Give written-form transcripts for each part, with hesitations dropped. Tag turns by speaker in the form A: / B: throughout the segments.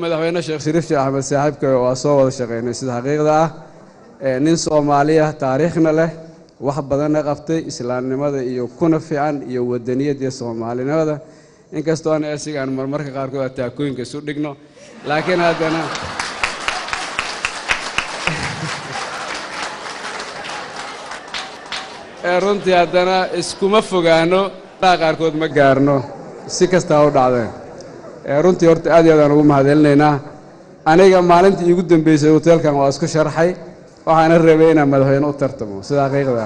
A: madaxweyne Sheekh Shariif Axmed saaxiibka oo soo wada shaqeynay sida xaqiiqda ah nin Soomaaliya taariikhna leh wax badan qabtay islaamnimada iyo kuna fiican iyo wadaniyada Soomaalinimada inkastoo aan asigaan marmarka qaar ku taakooyinka isu dhigno laakiin haddana runtii haddana iskuma fogaano qaarkood ma gaarno si kasta u dhacday runtii horta aad iyo aad aan ugu mahadcelinaynaa aniga maalintii ugu dambeysay hotelkan waa isku sharxay waxaan rabay inaan madaxweyne u tartamo sida xaqiiqda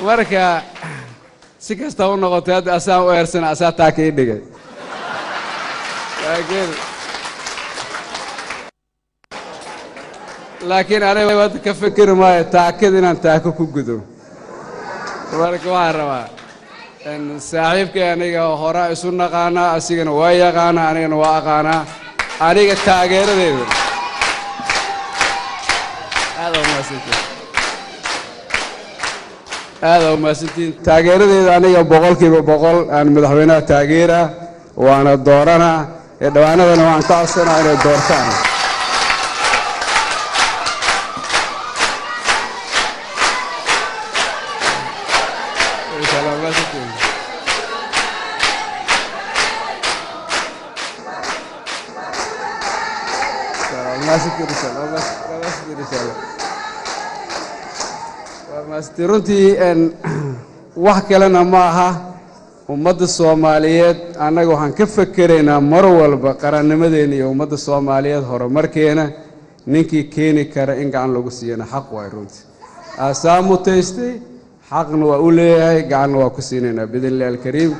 A: marka si kasta u noqotay hadda asaan u eersan asaa taakay dhigay laakiin aniga wada ka fikir maayo taakada inaan taako ku gudo marka waxaan rabaa saaxiibkay aniga hore isu naqaana asigana waa yaqaana anigana waa aqaana aniga taageeradeeda aad oo maasantiin taageeradeeda aniga boqolkiiba boqol aan madaxweynaha taageera waana doorana dhawaanadana waan ka codsanaa inay doortaan runtii wax kalena ma aha ummadda Soomaaliyeed anaga waxaan ka fakaraynaa mar walba qarannimadeena iyo ummadda Soomaaliyeed horumarkeena ninkii keeni kara in gacan lagu siiyana xaq way runtii asaamu taystay xaqna waa u leeyahay gacan waa ku siinayna bidillah kariim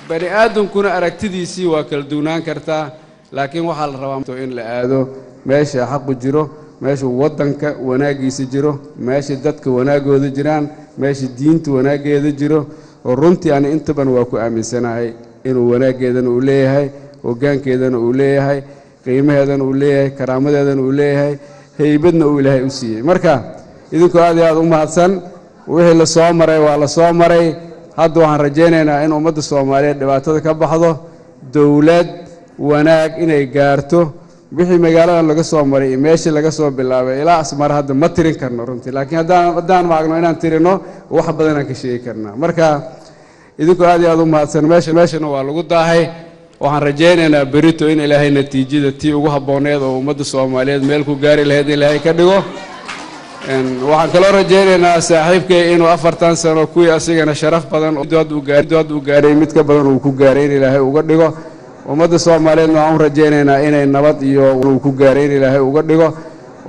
A: bani aadamkuna aragtidiisii waa kala duunaan kartaa laakiin waxa la rabaa in la aado meesha xaq jiro meesha wadanka wanaagiisa jiro meesha dadka wanaagooda jiraan meesha diinta wanaageeda jiro runtii aan intaban waa ku aaminsanahay inuu wanaageedana uu leeyahay hoggaankeedana uu leeyahay qiimaheedana uu leeyahay karaamadeedana uu leeyahay haybadna uu ilaahay u siiyay marka idinku aad iyo aad u mahadsan wixii la soo maray waa la soo maray hadda waxaan rajaynaynaa in ummadda Soomaaliyeed dhibaatada ka baxdo dawlad wanaag inay gaarto wixii magaalada laga soo maray meeshii laga soo bilaabay ilaa asmar hadda ma tirin karno runtii laakiin haddaan maagno inaan tirino wax badan aan ka sheegi karnaa marka idinku aad iyo aad u mahadsan meeshana waa lagu daahay waxaan rajaynaynaa berito in ilaahay natiijada tii ugu habbooneed oo ummadda Soomaaliyeed meel ku gaari lahayd ilaahay ka dhigo waxaan kaloo rajaynaynaa saaxiibkay inuu 40 sano kuwii asigana sharaf badan dood u gaaray mid ka badan uu ku gaaray in ilaahay uga dhigo ummadda Soomaaliyeed waxaan rajaynaynaa inay nabad iyo uu ku gaaray in ilaahay uga dhigo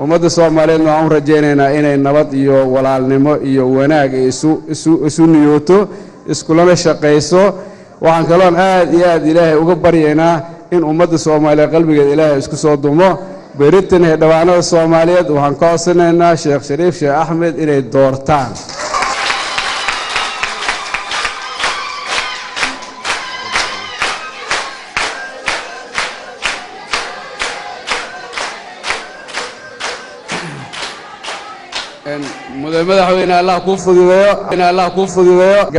A: ummadda Soomaaliyeed waxaan rajaynaynaa inay nabad iyo walaalnimo iyo wanaag isu niyooto iskulana shaqeyso waxaan kaloo aad iyo aad ilaahay uga baryaynaa in ummadda Soomaaliyeed qalbigeeda ilaahay isku soo dumo beritan ee dhawaanada Soomaaliyeed waxaan ka codsanaynaa Sheekh Shariif Axmed inay doortaan madaxweyne Allah ku fududeeyo